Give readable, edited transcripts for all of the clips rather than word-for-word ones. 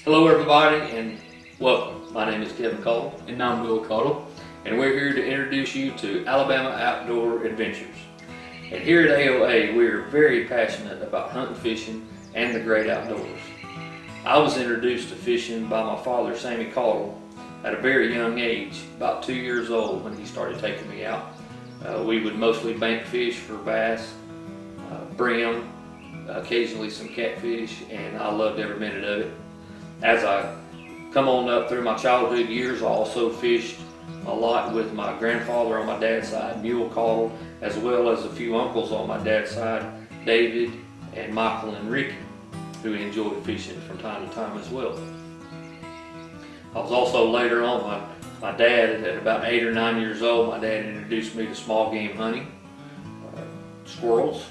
Hello everybody and welcome. My name is Kevin Cole And I'm Will Cottle. and we're here to introduce you to Alabama Outdoor Adventures. And here at AOA we are very passionate about hunting, fishing, and the great outdoors. I was introduced to fishing by my father, Sammy Cottle, at a very young age, about 2 years old when he started taking me out. We would mostly bank fish for bass, brim, occasionally some catfish, and I loved every minute of it. As I come on up through my childhood years, I also fished a lot with my grandfather on my dad's side, Mule Cottle, as well as a few uncles on my dad's side, David and Michael and Ricky, who enjoyed fishing from time to time as well. I was also later on, my dad, at about 8 or 9 years old, my dad introduced me to small game hunting, squirrels,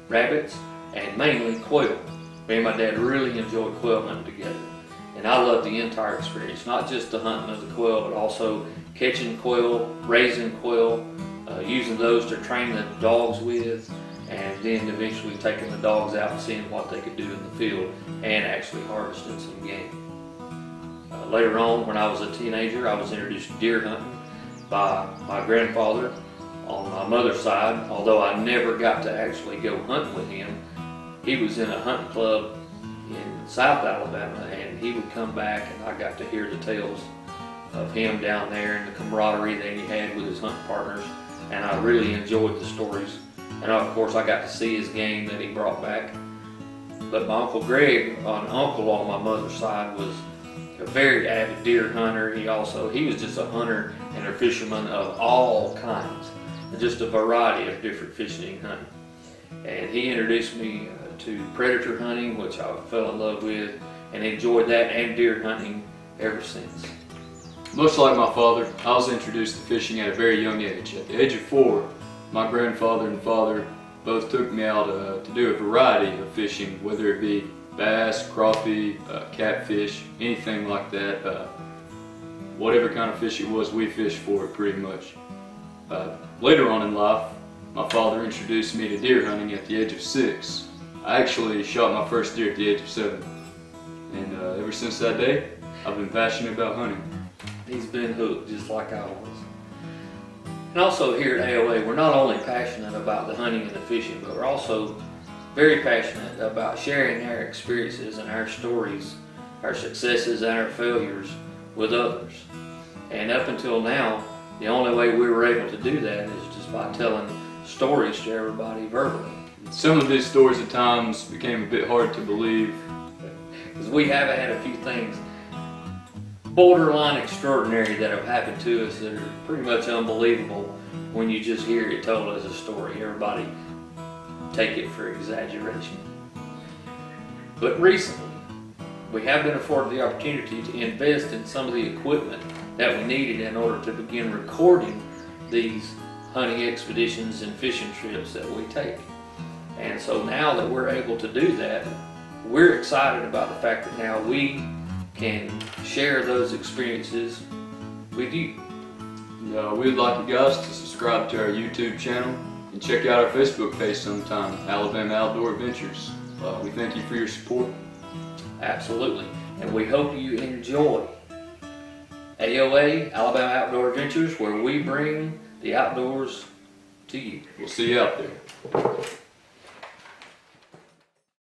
rabbits, and mainly quail. Me and my dad really enjoyed quail hunting together. And I loved the entire experience, not just the hunting of the quail, but also catching quail, raising quail, using those to train the dogs with, and then eventually taking the dogs out and seeing what they could do in the field and actually harvesting some game. Later on, when I was a teenager, I was introduced to deer hunting by my grandfather on my mother's side. Although I never got to actually go hunting with him, he was in a hunting club in South Alabama, and he would come back and I got to hear the tales of him down there and the camaraderie that he had with his hunting partners, and I really enjoyed the stories. And of course I got to see his game that he brought back. But my Uncle Greg, an uncle on my mother's side, was a very avid deer hunter. He was just a hunter and a fisherman of all kinds, just a variety of different fishing and hunting. And he introduced me to predator hunting, which I fell in love with and enjoyed that, and deer hunting ever since. Much like my father, I was introduced to fishing at a very young age. At the age of 4, my grandfather and father both took me out to do a variety of fishing, whether it be bass, crappie, catfish, anything like that. Whatever kind of fish it was, we fished for it pretty much. Later on in life, my father introduced me to deer hunting at the age of 6. I actually shot my first deer at the age of 7. And ever since that day, I've been passionate about hunting. He's been hooked just like I was. And also here at AOA, we're not only passionate about the hunting and the fishing, but we're also very passionate about sharing our experiences and our stories, our successes and our failures with others. And up until now, the only way we were able to do that is just by telling stories to everybody verbally. Some of these stories at times became a bit hard to believe, because we have had a few things borderline extraordinary that have happened to us that are pretty much unbelievable when you just hear it told as a story. Everybody take it for exaggeration. But recently, we have been afforded the opportunity to invest in some of the equipment that we needed in order to begin recording these hunting expeditions and fishing trips that we take. And so now that we're able to do that, we're excited about the fact that now we can share those experiences with you. We'd like you guys to subscribe to our YouTube channel and check out our Facebook page sometime, Alabama Outdoor Adventures. We thank you for your support. Absolutely. And we hope you enjoy AOA, Alabama Outdoor Adventures, where we bring the outdoors to you. We'll see you out there.